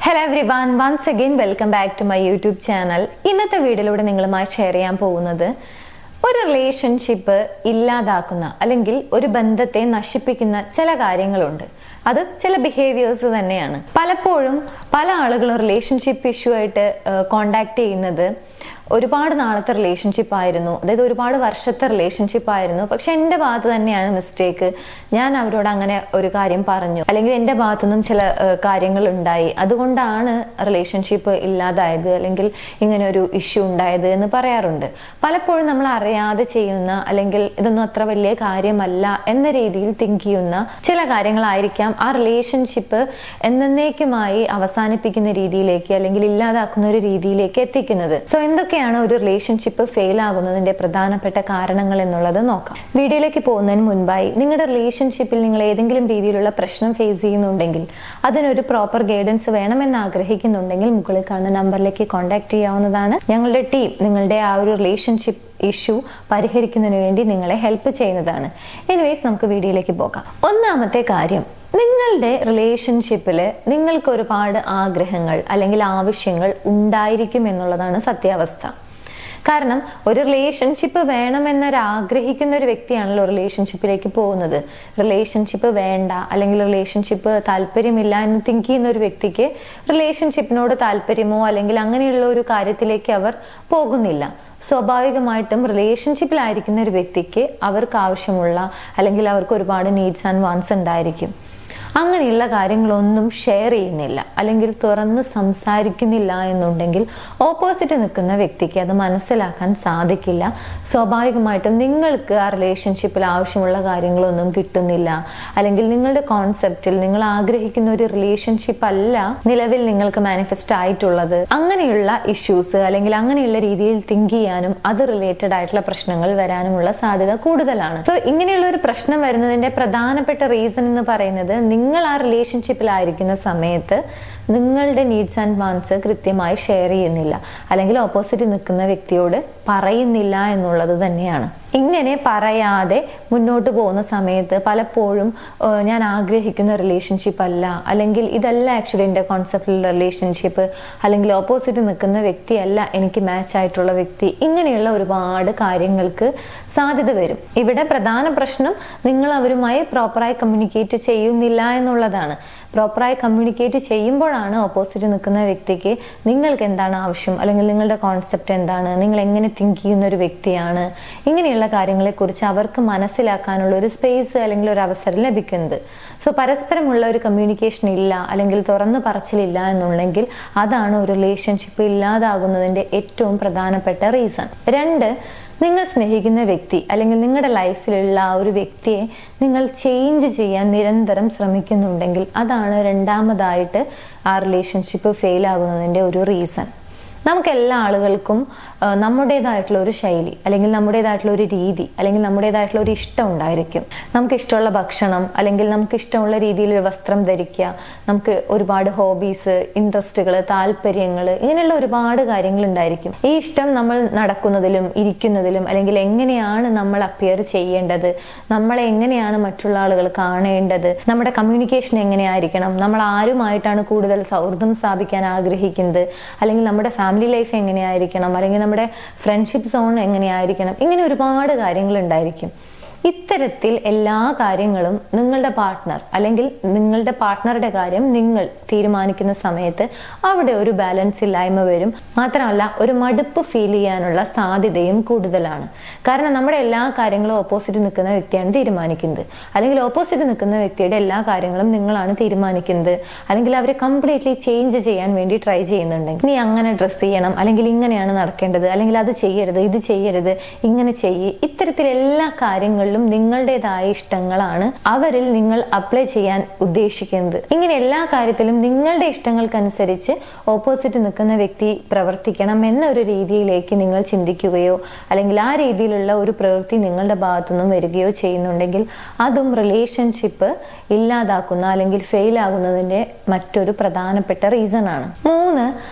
Hello everyone, once again welcome back to my YouTube channel. ഇന്നത്തെ വീഡിയോയിലൂടെ നിങ്ങളുമായി share ചെയ്യാൻ പോകുന്നത് ഒരു റിലേഷൻഷിപ്പ് ഇല്ലാതാക്കുന്ന അല്ലെങ്കിൽ ഒരു ബന്ധത്തെ നശിപ്പിക്കുന്ന ചില കാര്യങ്ങളുണ്ട്. അത് ചില ബിഹേവിയേഴ്സ് തന്നെയാണ്. പലപ്പോഴും പല ആളുകളും റിലേഷൻഷിപ്പ് ഇഷ്യൂ ആയിട്ട് കോണ്ടാക്ട് ചെയ്യുന്നത് ഒരുപാട് നാളത്തെ റിലേഷൻഷിപ്പ് ആയിരുന്നു, അതായത് ഒരുപാട് വർഷത്തെ റിലേഷൻഷിപ്പ് ആയിരുന്നു. പക്ഷെ എൻ്റെ ഭാഗത്ത് തന്നെയാണ് മിസ്റ്റേക്ക്. ഞാൻ അവരോട് അങ്ങനെ ഒരു കാര്യം പറഞ്ഞു, അല്ലെങ്കിൽ എൻ്റെ ഭാഗത്തുനിന്നും ചില കാര്യങ്ങൾ ഉണ്ടായി, അതുകൊണ്ടാണ് റിലേഷൻഷിപ്പ് ഇല്ലാതായത് അല്ലെങ്കിൽ ഇങ്ങനെ ഒരു ഇഷ്യൂ ഉണ്ടായത് എന്ന് പറയാറുണ്ട്. പലപ്പോഴും നമ്മൾ അറിയാതെ ചെയ്യുന്ന അല്ലെങ്കിൽ ഇതൊന്നും അത്ര വലിയ കാര്യമല്ല എന്ന രീതിയിൽ തിങ്ക് ചെയ്യുന്ന ചില കാര്യങ്ങളായിരിക്കാം ആ റിലേഷൻഷിപ്പ് എന്നേക്കുമായി അവസാനിപ്പിക്കുന്ന രീതിയിലേക്ക് അല്ലെങ്കിൽ ഇല്ലാതാക്കുന്ന ഒരു രീതിയിലേക്ക് എത്തിക്കുന്നത്. സോ എന്തൊക്കെയാണ് ഒരു റിലേഷൻഷിപ്പ് ഫെയിൽ ആകുന്നതിന്റെ പ്രധാനപ്പെട്ട കാരണങ്ങൾ എന്നുള്ളത് നോക്കാം. വീഡിയോയിലേക്ക് പോകുന്നതിന് മുൻപായി നിങ്ങളുടെ റിലേഷൻഷിപ്പിൽ നിങ്ങൾ ഏതെങ്കിലും രീതിയിലുള്ള പ്രശ്നം ഫേസ് ചെയ്യുന്നുണ്ടെങ്കിൽ, അതിനൊരു പ്രോപ്പർ ഗൈഡൻസ് വേണമെന്ന് ആഗ്രഹിക്കുന്നുണ്ടെങ്കിൽ മുകളിൽ കാണുന്ന നമ്പറിലേക്ക് കോൺടാക്ട് ചെയ്യാവുന്നതാണ്. ഞങ്ങളുടെ ടീം നിങ്ങളുടെ ആ ഒരു റിലേഷൻഷിപ്പ് ഇഷ്യൂ പരിഹരിക്കുന്നതിന് വേണ്ടി നിങ്ങളെ ഹെൽപ്പ് ചെയ്യുന്നതാണ്. എനിവേസ്, നമുക്ക് വീഡിയോയിലേക്ക് പോകാം. ഒന്നാമത്തെ കാര്യം, നിങ്ങളുടെ റിലേഷൻഷിപ്പിൽ നിങ്ങൾക്ക് ഒരുപാട് ആഗ്രഹങ്ങൾ അല്ലെങ്കിൽ ആവശ്യങ്ങൾ ഉണ്ടായിരിക്കും എന്നുള്ളതാണ് സത്യാവസ്ഥ. കാരണം ഒരു റിലേഷൻഷിപ്പ് വേണമെന്നൊരാഗ്രഹിക്കുന്ന ഒരു വ്യക്തിയാണല്ലോ റിലേഷൻഷിപ്പിലേക്ക് പോകുന്നത്. റിലേഷൻഷിപ്പ് വേണ്ട അല്ലെങ്കിൽ റിലേഷൻഷിപ്പ് താല്പര്യമില്ല എന്ന് തിങ്ക് ചെയ്യുന്ന ഒരു വ്യക്തിക്ക് റിലേഷൻഷിപ്പിനോട് താല്പര്യമോ അല്ലെങ്കിൽ അങ്ങനെയുള്ള ഒരു കാര്യത്തിലേക്ക് അവർ പോകുന്നില്ല. സ്വാഭാവികമായിട്ടും റിലേഷൻഷിപ്പിലായിരിക്കുന്ന ഒരു വ്യക്തിക്ക് അവർക്ക് ആവശ്യമുള്ള അല്ലെങ്കിൽ അവർക്ക് ഒരുപാട് നീഡ്സ് ആൻഡ് വാണ്ട്സ് ഉണ്ടായിരിക്കും. അങ്ങനെയുള്ള കാര്യങ്ങളൊന്നും ഷെയർ ചെയ്യുന്നില്ല അല്ലെങ്കിൽ തുറന്ന് സംസാരിക്കുന്നില്ല എന്നുണ്ടെങ്കിൽ ഓപ്പോസിറ്റ് നിൽക്കുന്ന വ്യക്തിക്ക് അത് മനസ്സിലാക്കാൻ സാധിക്കില്ല. സ്വാഭാവികമായിട്ടും നിങ്ങൾക്ക് ആ റിലേഷൻഷിപ്പിൽ ആവശ്യമുള്ള കാര്യങ്ങളൊന്നും കിട്ടുന്നില്ല, അല്ലെങ്കിൽ നിങ്ങളുടെ കോൺസെപ്റ്റിൽ നിങ്ങൾ ആഗ്രഹിക്കുന്ന ഒരു റിലേഷൻഷിപ്പ് അല്ല നിലവിൽ നിങ്ങൾക്ക് മാനിഫെസ്റ്റ് ആയിട്ടുള്ളത്. അങ്ങനെയുള്ള ഇഷ്യൂസ് അല്ലെങ്കിൽ അങ്ങനെയുള്ള രീതിയിൽ തിങ്ക് ചെയ്യാനും അത് റിലേറ്റഡ് ആയിട്ടുള്ള പ്രശ്നങ്ങൾ വരാനുമുള്ള സാധ്യത കൂടുതലാണ്. സോ ഇങ്ങനെയുള്ള ഒരു പ്രശ്നം വരുന്നതിന്റെ പ്രധാനപ്പെട്ട റീസൺ എന്ന് പറയുന്നത്, നിങ്ങൾ ആ റിലേഷൻഷിപ്പിലായിരിക്കുന്ന സമയത്ത് നിങ്ങളുടെ നീഡ്സ് ആൻഡ് വാണ്ട്സ് കൃത്യമായി ഷെയർ ചെയ്യുന്നില്ല അല്ലെങ്കിൽ ഓപ്പോസിറ്റ് നിൽക്കുന്ന വ്യക്തിയോട് പറയുന്നില്ല എന്നുള്ളത് തന്നെയാണ്. ഇങ്ങനെ പറയാതെ മുന്നോട്ട് പോകുന്ന സമയത്ത് പലപ്പോഴും ഞാൻ ആഗ്രഹിക്കുന്ന റിലേഷൻഷിപ്പ് അല്ല, അല്ലെങ്കിൽ ഇതല്ല ആക്ച്വലി എൻ്റെ കോൺസെപ്റ്റിലുള്ള റിലേഷൻഷിപ്പ്, അല്ലെങ്കിൽ ഓപ്പോസിറ്റ് നിൽക്കുന്ന വ്യക്തിയല്ല എനിക്ക് മാച്ച് ആയിട്ടുള്ള വ്യക്തി, ഇങ്ങനെയുള്ള ഒരുപാട് കാര്യങ്ങൾക്ക് സാധ്യത വരും. ഇവിടെ പ്രധാന പ്രശ്നം നിങ്ങൾ അവരുമായി പ്രോപ്പറായി കമ്മ്യൂണിക്കേറ്റ് ചെയ്യുന്നില്ല എന്നുള്ളതാണ്. പ്രോപ്പറായി കമ്മ്യൂണിക്കേറ്റ് ചെയ്യുമ്പോഴാണ് ഓപ്പോസിറ്റ് നിൽക്കുന്ന വ്യക്തിക്ക് നിങ്ങൾക്ക് എന്താണ് ആവശ്യം, അല്ലെങ്കിൽ നിങ്ങളുടെ കോൺസെപ്റ്റ് എന്താണ്, നിങ്ങൾ എങ്ങനെ തിങ്ക് ചെയ്യുന്ന ഒരു വ്യക്തിയാണ്, ഇങ്ങനെയുള്ള കാര്യങ്ങളെക്കുറിച്ച് അവർക്ക് മനസ്സിലാക്കാനുള്ള ഒരു സ്പേസ് അല്ലെങ്കിൽ ഒരു അവസരം ലഭിക്കുന്നത്. സോ പരസ്പരമുള്ള ഒരു കമ്മ്യൂണിക്കേഷൻ ഇല്ല അല്ലെങ്കിൽ തുറന്നു പറച്ചിലില്ല എന്നുണ്ടെങ്കിൽ അതാണ് ഒരു റിലേഷൻഷിപ്പ് ഇല്ലാതാകുന്നതിന്റെ ഏറ്റവും പ്രധാനപ്പെട്ട റീസൺ. 2, നിങ്ങൾ സ്നേഹിക്കുന്ന വ്യക്തി അല്ലെങ്കിൽ നിങ്ങളുടെ ലൈഫിലുള്ള ആ ഒരു വ്യക്തിയെ നിങ്ങൾ ചേഞ്ച് ചെയ്യാൻ നിരന്തരം ശ്രമിക്കുന്നുണ്ടെങ്കിൽ അതാണ് രണ്ടാമതായിട്ട് ആ റിലേഷൻഷിപ്പ് ഫെയിൽ ആകുന്നതിൻ്റെ ഒരു റീസൺ. നമുക്ക് എല്ലാ ആളുകൾക്കും നമ്മുടേതായിട്ടുള്ള ഒരു ശൈലി അല്ലെങ്കിൽ നമ്മുടേതായിട്ടുള്ള ഒരു രീതി അല്ലെങ്കിൽ നമ്മുടേതായിട്ടുള്ള ഒരു ഇഷ്ടം ഉണ്ടായിരിക്കും. നമുക്ക് ഇഷ്ടമുള്ള ഭക്ഷണം അല്ലെങ്കിൽ നമുക്ക് ഇഷ്ടമുള്ള രീതിയിൽ ഒരു വസ്ത്രം ധരിക്കുക, നമുക്ക് ഒരുപാട് ഹോബീസ്, ഇൻട്രസ്റ്റുകൾ, താല്പര്യങ്ങൾ, ഇങ്ങനെയുള്ള ഒരുപാട് കാര്യങ്ങൾ ഉണ്ടായിരിക്കും. ഈ ഇഷ്ടം നമ്മൾ നടക്കുന്നതിലും ഇരിക്കുന്നതിലും അല്ലെങ്കിൽ എങ്ങനെയാണ് നമ്മൾ അപ്പിയർ ചെയ്യേണ്ടത്, നമ്മളെ എങ്ങനെയാണ് മറ്റുള്ള ആളുകൾ കാണേണ്ടത്, നമ്മുടെ കമ്മ്യൂണിക്കേഷൻ എങ്ങനെയായിരിക്കണം, നമ്മൾ ആരുമായിട്ടാണ് കൂടുതൽ സൗഹൃദം സ്ഥാപിക്കാൻ ആഗ്രഹിക്കുന്നത്, അല്ലെങ്കിൽ നമ്മുടെ ഫാമിലി ലൈഫ് എങ്ങനെയായിരിക്കണം, അല്ലെങ്കിൽ നമ്മുടെ ഫ്രണ്ട്ഷിപ്പ് സോൺ എങ്ങനെയായിരിക്കണം, ഇങ്ങനെ ഒരുപാട് കാര്യങ്ങൾ ഉണ്ടായിരിക്കും. ഇത്തരത്തിൽ എല്ലാ കാര്യങ്ങളും നിങ്ങളുടെ പാർട്ട്ണർ അല്ലെങ്കിൽ നിങ്ങളുടെ പാർട്ട്ണറുടെ കാര്യം നിങ്ങൾ തീരുമാനിക്കുന്ന സമയത്ത് അവിടെ ഒരു ബാലൻസ് ഇല്ലായ്മ വരും. മാത്രമല്ല ഒരു മടുപ്പ് ഫീൽ ചെയ്യാനുള്ള സാധ്യതയും കൂടുതലാണ്. കാരണം നമ്മുടെ എല്ലാ കാര്യങ്ങളും ഓപ്പോസിറ്റ് നിൽക്കുന്ന വ്യക്തിയാണ് തീരുമാനിക്കുന്നത്, അല്ലെങ്കിൽ ഓപ്പോസിറ്റ് നിൽക്കുന്ന വ്യക്തിയുടെ എല്ലാ കാര്യങ്ങളും നിങ്ങളാണ് തീരുമാനിക്കുന്നത്, അല്ലെങ്കിൽ അവരെ കംപ്ലീറ്റ്ലി ചേഞ്ച് ചെയ്യാൻ വേണ്ടി ട്രൈ ചെയ്യുന്നുണ്ടെങ്കിൽ, നീ അങ്ങനെ ഡ്രസ്സ് ചെയ്യണം, അല്ലെങ്കിൽ ഇങ്ങനെയാണ് നടക്കേണ്ടത്, അല്ലെങ്കിൽ അത് ചെയ്യരുത്, ഇത് ചെയ്യരുത്, ഇങ്ങനെ ചെയ്യ്, ഇത്തരത്തിൽ എല്ലാ കാര്യങ്ങളും നിങ്ങളുടേതായ ഇഷ്ടങ്ങളാണ് അവരിൽ നിങ്ങൾ അപ്ലൈ ചെയ്യാൻ ഉദ്ദേശിക്കുന്നത്. ഇങ്ങനെ എല്ലാ കാര്യത്തിലും നിങ്ങളുടെ ഇഷ്ടങ്ങൾക്കനുസരിച്ച് ഓപ്പോസിറ്റ് നിൽക്കുന്ന വ്യക്തി പ്രവർത്തിക്കണം എന്ന ഒരു രീതിയിലേക്ക് നിങ്ങൾ ചിന്തിക്കുകയോ അല്ലെങ്കിൽ ആ രീതിയിലുള്ള ഒരു പ്രവൃത്തി നിങ്ങളുടെ ഭാഗത്തുനിന്നും വരികയോ ചെയ്യുന്നുണ്ടെങ്കിൽ അതും റിലേഷൻഷിപ്പ് ഇല്ലാതാക്കുന്ന അല്ലെങ്കിൽ ഫെയിൽ ആകുന്നതിന്റെ മറ്റൊരു പ്രധാനപ്പെട്ട റീസൺ ആണ്. 3,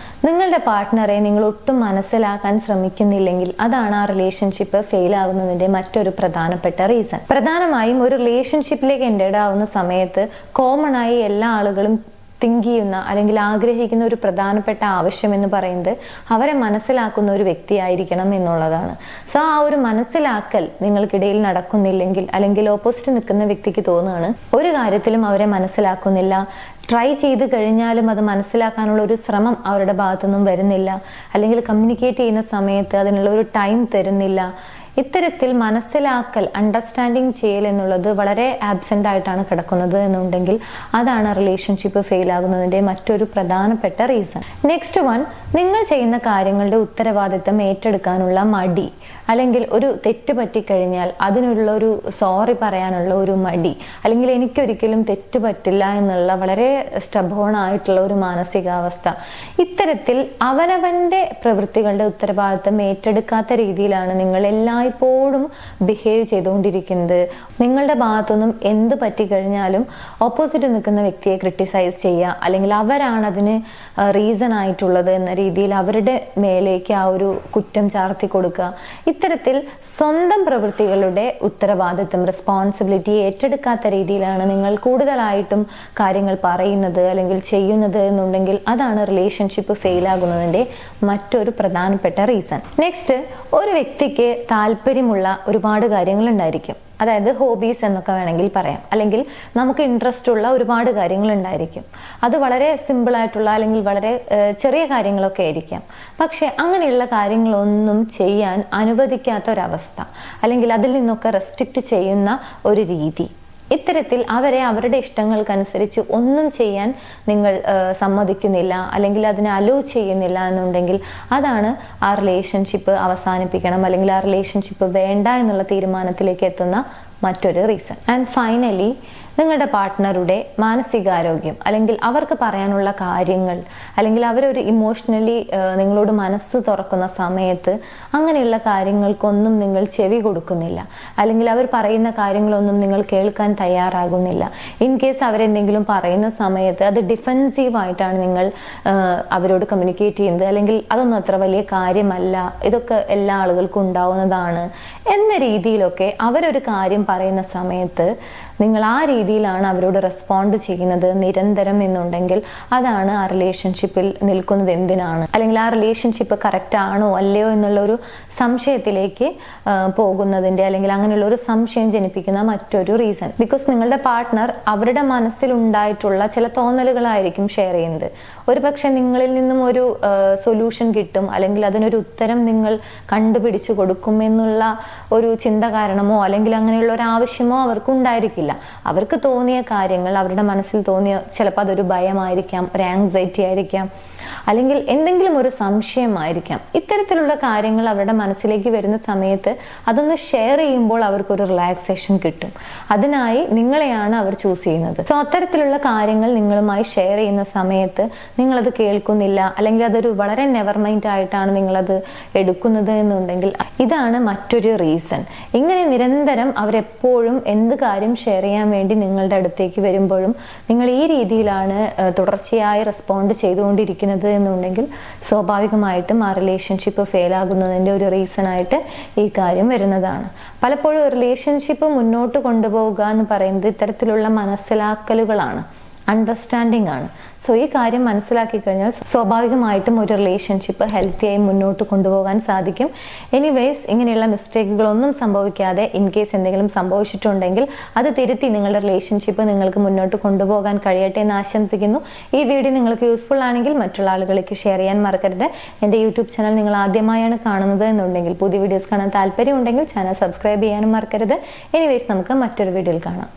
നിങ്ങളുടെ പാർട്ട്ണറെ നിങ്ങൾ ഒട്ടും മനസ്സിലാക്കാൻ ശ്രമിക്കുന്നില്ലെങ്കിൽ അതാണ് ആ റിലേഷൻഷിപ്പ് ഫെയിൽ ആകുന്നതിന്റെ മറ്റൊരു പ്രധാനപ്പെട്ട റീസൺ. പ്രധാനമായും ഒരു റിലേഷൻഷിപ്പിലേക്ക് എൻറ്റേർഡ് ആവുന്ന സമയത്ത് കോമൺ ആയി എല്ലാ ആളുകളും തിങ്ക് ചെയ്യുന്ന അല്ലെങ്കിൽ ആഗ്രഹിക്കുന്ന ഒരു പ്രധാനപ്പെട്ട ആവശ്യം എന്ന് പറയുന്നത് അവരെ മനസ്സിലാക്കുന്ന ഒരു വ്യക്തിയായിരിക്കണം എന്നുള്ളതാണ്. സോ ആ ഒരു മനസ്സിലാക്കൽ നിങ്ങൾക്കിടയിൽ നടക്കുന്നില്ലെങ്കിൽ, അല്ലെങ്കിൽ ഓപ്പോസിറ്റ് നിൽക്കുന്ന വ്യക്തിക്ക് തോന്നുകയാണ് ഒരു കാര്യത്തിലും അവരെ മനസ്സിലാക്കുന്നില്ല, ട്രൈ ചെയ്ത് കഴിഞ്ഞാലും അത് മനസ്സിലാക്കാനുള്ള ഒരു ശ്രമം അവരുടെ ഭാഗത്തുനിന്നും വരുന്നില്ല, അല്ലെങ്കിൽ കമ്മ്യൂണിക്കേറ്റ് ചെയ്യുന്ന സമയത്ത് അതിനുള്ള ഒരു ടൈം തരുന്നില്ല, ഇത്തരത്തിൽ മനസ്സിലാക്കൽ, അണ്ടർസ്റ്റാൻഡിങ് ചെയ്യൽ എന്നുള്ളത് വളരെ ആബ്സെന്റ് ആയിട്ടാണ് കിടക്കുന്നത് എന്നുണ്ടെങ്കിൽ അതാണ് റിലേഷൻഷിപ്പ് ഫെയിൽ ആകുന്നതിന്റെ മറ്റൊരു പ്രധാനപ്പെട്ട റീസൺ. നെക്സ്റ്റ് വൺ, നിങ്ങൾ ചെയ്യുന്ന കാര്യങ്ങളുടെ ഉത്തരവാദിത്തം ഏറ്റെടുക്കാനുള്ള മടി, അല്ലെങ്കിൽ ഒരു തെറ്റ് പറ്റിക്കഴിഞ്ഞാൽ അതിനുള്ള ഒരു സോറി പറയാനുള്ള ഒരു മടി, അല്ലെങ്കിൽ എനിക്കൊരിക്കലും തെറ്റ് പറ്റില്ല എന്നുള്ള വളരെ സ്റ്റബോൺ ആയിട്ടുള്ള ഒരു മാനസികാവസ്ഥ. ഇത്തരത്തിൽ അവനവന്റെ പ്രവൃത്തികളുടെ ഉത്തരവാദിത്തം ഏറ്റെടുക്കാത്ത രീതിയിലാണ് നിങ്ങൾ എല്ലായ്പ്പോഴും ബിഹേവ് ചെയ്തുകൊണ്ടിരിക്കുന്നത്. നിങ്ങളുടെ ഭാഗത്തുനിന്നും എന്ത് പറ്റിക്കഴിഞ്ഞാലും ഓപ്പോസിറ്റ് നിൽക്കുന്ന വ്യക്തിയെ ക്രിട്ടിസൈസ് ചെയ്യുക, അല്ലെങ്കിൽ അവരാണ് അതിന് റീസൺ ആയിട്ടുള്ളത് എന്ന രീതിയിൽ അവരുടെ മേലേക്ക് ആ ഒരു കുറ്റം ചാർത്തി കൊടുക്കുക. ഇത്തരത്തിൽ സ്വന്തം പ്രവൃത്തികളുടെ ഉത്തരവാദിത്വം, റെസ്പോൺസിബിലിറ്റി ഏറ്റെടുക്കാത്ത രീതിയിലാണ് നിങ്ങൾ കൂടുതലായിട്ടും കാര്യങ്ങൾ പറയുന്നത് അല്ലെങ്കിൽ ചെയ്യുന്നത് എന്നുണ്ടെങ്കിൽ അതാണ് റിലേഷൻഷിപ്പ് ഫെയിൽ ആകുന്നതിന്റെ മറ്റൊരു പ്രധാനപ്പെട്ട റീസൺ. നെക്സ്റ്റ്, ഒരു വ്യക്തിക്ക് താല്പര്യമുള്ള ഒരുപാട് കാര്യങ്ങൾ ഉണ്ടായിരിക്കും. അതായത് ഹോബീസ് എന്നൊക്കെ വേണമെങ്കിൽ പറയാം, അല്ലെങ്കിൽ നമുക്ക് ഇൻട്രസ്റ്റ് ഉള്ള ഒരുപാട് കാര്യങ്ങൾ ഉണ്ടായിരിക്കും. അത് വളരെ സിമ്പിൾ ആയിട്ടുള്ള അല്ലെങ്കിൽ വളരെ ചെറിയ കാര്യങ്ങളൊക്കെ ആയിരിക്കാം. പക്ഷെ അങ്ങനെയുള്ള കാര്യങ്ങളൊന്നും ചെയ്യാൻ അനുവദിക്കാത്ത ഒരവസ്ഥ, അല്ലെങ്കിൽ അതിൽ നിന്നൊക്കെ റെസ്ട്രിക്റ്റ് ചെയ്യുന്ന ഒരു രീതി, ഇത്തരത്തിൽ അവരെ അവരുടെ ഇഷ്ടങ്ങൾക്കനുസരിച്ച് ഒന്നും ചെയ്യാൻ നിങ്ങൾ സമ്മതിക്കുന്നില്ല, അല്ലെങ്കിൽ അതിനെ അലോ ചെയ്യുന്നില്ല എന്നുണ്ടെങ്കിൽ അതാണ് ആ റിലേഷൻഷിപ്പ് അവസാനിപ്പിക്കണം, അല്ലെങ്കിൽ ആ റിലേഷൻഷിപ്പ് വേണ്ട എന്നുള്ള തീരുമാനത്തിലേക്ക് എത്തുന്ന മറ്റൊരു റീസൺ. ആൻഡ് ഫൈനലി, നിങ്ങളുടെ പാർട്ട്ണറുടെ മാനസികാരോഗ്യം, അല്ലെങ്കിൽ അവർക്ക് പറയാനുള്ള കാര്യങ്ങൾ, അല്ലെങ്കിൽ അവരൊരു ഇമോഷണലി നിങ്ങളോട് മനസ്സ് തുറക്കുന്ന സമയത്ത് അങ്ങനെയുള്ള കാര്യങ്ങൾക്കൊന്നും നിങ്ങൾ ചെവി കൊടുക്കുന്നില്ല, അല്ലെങ്കിൽ അവർ പറയുന്ന കാര്യങ്ങളൊന്നും നിങ്ങൾ കേൾക്കാൻ തയ്യാറാകുന്നില്ല. ഇൻ കേസ് അവരെന്തെങ്കിലും പറയുന്ന സമയത്ത് അത് ഡിഫെൻസീവ് ആയിട്ടാണ് നിങ്ങൾ അവരോട് കമ്മ്യൂണിക്കേറ്റ് ചെയ്യുന്നത്, അല്ലെങ്കിൽ അതൊന്നും അത്ര വലിയ കാര്യമല്ല, ഇതൊക്കെ എല്ലാ ആളുകൾക്കും ഉണ്ടാവുന്നതാണ് എന്ന രീതിയിലൊക്കെ അവരൊരു കാര്യം പറയുന്ന സമയത്ത് നിങ്ങൾ ആ രീതിയിലാണ് അവരോട് റെസ്പോണ്ട് ചെയ്യുന്നത് നിരന്തരം എന്നുണ്ടെങ്കിൽ അതാണ് ആ റിലേഷൻഷിപ്പിൽ നിൽക്കുന്നത് എന്തിനാണ്, അല്ലെങ്കിൽ ആ റിലേഷൻഷിപ്പ് കറക്റ്റ് ആണോ അല്ലയോ എന്നുള്ള ഒരു സംശയത്തിലേക്ക് പോകുന്നതിന്റെ, അല്ലെങ്കിൽ അങ്ങനെയുള്ള ഒരു സംശയം ജനിപ്പിക്കുന്ന മറ്റൊരു റീസൺ. ബിക്കോസ് നിങ്ങളുടെ പാർട്ട്ണർ അവരുടെ മനസ്സിലുണ്ടായിട്ടുള്ള ചില തോന്നലുകളായിരിക്കും ഷെയർ ചെയ്യുന്നത്. ഒരു പക്ഷെ നിങ്ങളിൽ നിന്നും ഒരു സൊല്യൂഷൻ കിട്ടും, അല്ലെങ്കിൽ അതിനൊരു ഉത്തരം നിങ്ങൾ കണ്ടുപിടിച്ചു കൊടുക്കും എന്നുള്ള ഒരു ചിന്ത കാരണമോ അല്ലെങ്കിൽ അങ്ങനെയുള്ള ഒരു ആവശ്യമോ അവർക്ക് ഉണ്ടായിരിക്കില്ല. അവർക്ക് തോന്നിയ കാര്യങ്ങൾ, അവരുടെ മനസ്സിൽ തോന്നിയ, ചിലപ്പോൾ അതൊരു ഭയമായിരിക്കാം, ഒരു ആങ്സൈറ്റി ആയിരിക്കാം, അല്ലെങ്കിൽ എന്തെങ്കിലും ഒരു സംശയമായിരിക്കാം. ഇത്തരത്തിലുള്ള കാര്യങ്ങൾ അവരുടെ മനസ്സിലേക്ക് വരുന്ന സമയത്ത് അതൊന്ന് ഷെയർ ചെയ്യുമ്പോൾ അവർക്കൊരു റിലാക്സേഷൻ കിട്ടും. അതിനായി നിങ്ങളെയാണ് അവർ ചൂസ് ചെയ്യുന്നത്. സോ അത്തരത്തിലുള്ള കാര്യങ്ങൾ നിങ്ങളുമായി ഷെയർ ചെയ്യുന്ന സമയത്ത് നിങ്ങളത് കേൾക്കുന്നില്ല, അല്ലെങ്കിൽ അതൊരു വളരെ നെവർ മൈൻഡ് ആയിട്ടാണ് നിങ്ങളത് എടുക്കുന്നത് എന്നുണ്ടെങ്കിൽ ഇതാണ് മറ്റൊരു റീസൺ. ഇങ്ങനെ നിരന്തരം അവരെപ്പോഴും എന്ത് കാര്യം ഷെയർ ചെയ്യാൻ വേണ്ടി നിങ്ങളുടെ അടുത്തേക്ക് വരുമ്പോഴും നിങ്ങൾ ഈ രീതിയിലാണ് തുടർച്ചയായി റെസ്പോണ്ട് ചെയ്തുകൊണ്ടിരിക്കുന്നത് എന്നുണ്ടെങ്കിൽ സ്വാഭാവികമായിട്ടും ആ റിലേഷൻഷിപ്പ് ഫെയിൽ ആകുന്നതിന്റെ ഒരു റീസൺ ആയിട്ട് ഈ കാര്യം വരുന്നതാണ്. പലപ്പോഴും റിലേഷൻഷിപ്പ് മുന്നോട്ട് കൊണ്ടുപോവുക എന്ന് പറയുന്നത് ഇത്തരത്തിലുള്ള മനസ്സിലാക്കലുകളാണ്, അണ്ടർസ്റ്റാൻഡിങ് ആണ്. സോ ഈ കാര്യം മനസ്സിലാക്കി കഴിഞ്ഞാൽ സ്വാഭാവികമായിട്ടും ഒരു റിലേഷൻഷിപ്പ് ഹെൽത്തിയായി മുന്നോട്ട് കൊണ്ടുപോകാൻ സാധിക്കും. എനിവേസ്, ഇങ്ങനെയുള്ള മിസ്റ്റേക്കുകളൊന്നും സംഭവിക്കാതെ ഇൻ കേസ് എന്തെങ്കിലും സംഭവിച്ചിട്ടുണ്ടെങ്കിൽ അത് തിരുത്തി നിങ്ങളുടെ റിലേഷൻഷിപ്പ് നിങ്ങൾക്ക് മുന്നോട്ട് കൊണ്ടുപോകാൻ കഴിയട്ടെ എന്ന് ആശംസിക്കുന്നു. ഈ വീഡിയോ നിങ്ങൾക്ക് യൂസ്ഫുൾ ആണെങ്കിൽ മറ്റുള്ള ആളുകളിലേക്ക് ഷെയർ ചെയ്യാൻ മറക്കരുത്. എൻ്റെ യൂട്യൂബ് ചാനൽ നിങ്ങൾ ആദ്യമായാണ് കാണുന്നത് എന്നുണ്ടെങ്കിൽ, പുതിയ വീഡിയോസ് കാണാൻ താല്പര്യമുണ്ടെങ്കിൽ ചാനൽ സബ്സ്ക്രൈബ് ചെയ്യാനും മറക്കരുത്. എനിവേസ്, നമുക്ക് മറ്റൊരു വീഡിയോയിൽ കാണാം.